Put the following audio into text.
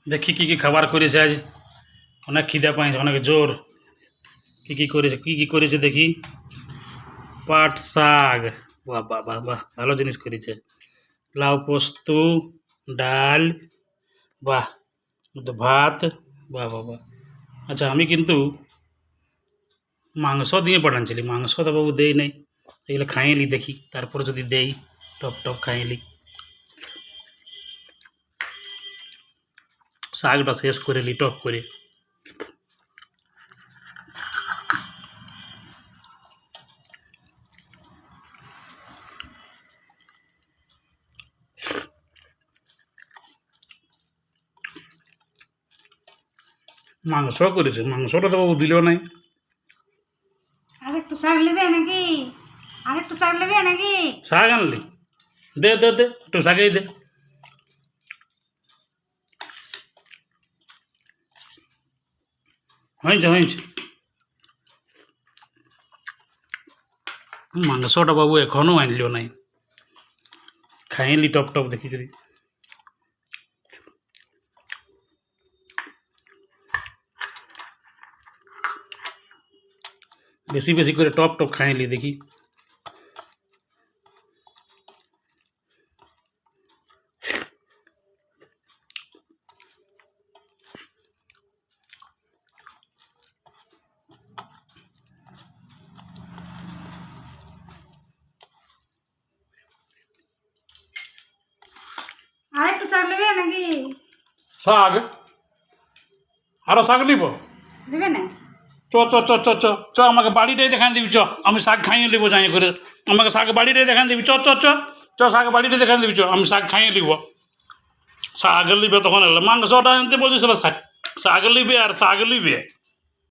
দেখি কি কি খাবার করেছে আজ। অনেক খিদা পাইছে, অনেক জোর। কি কি করেছে দেখি। পাট শাক, বাহ বাহ বাহ বাহ, ভালো জিনিস করেছে। লাউ পোস্ত, ডাল, বাহ, ভাত, বাহ বাহ বাহ। আচ্ছা, আমি কিন্তু মাংস দিয়ে পাঠানছিলি, মাংস তো বাবু দেই নাই। এগুলো খাইলি দেখি, তারপরে যদি দেই টপ টপ খাইলি। শাকটা শেষ করে লি টপ করে। মাংস করেছে, মাংসটা তো বাবু দিল নাই। আরেকটু শাক নেবে নাকি? আরেকটু শাক নেবে নাকি? শাক আনলি? দে দে দে, একটু শাকেই দে। হয়েছে হয়েছে। মাংসটা বাবু এখনও আনলিও নাই। খাইলি টপ টপ দেখি যদি। বেশি বেশি করে টপ টপ খাইলি দেখি। আরেকটু শাক নেবে নাকি? শাক? আরো শাক নিব? নেবে না? চ চ চ চ চ চ, আমাকে বাড়িটাই দেখান দিবি। চ, আমি শাক খাইয়ে নেবো যাই করে। আমাকে শাক বাড়িটাই দেখান দিবি। চ চ চ চ, শাক বাড়িটাই দেখান দিবি। চ, আমি শাক খাইয়ে নিব। শাক লিবে তখন এলে মাংসটা আনতে বলছিস শাক। শাক লিবে আর শাক লিবে।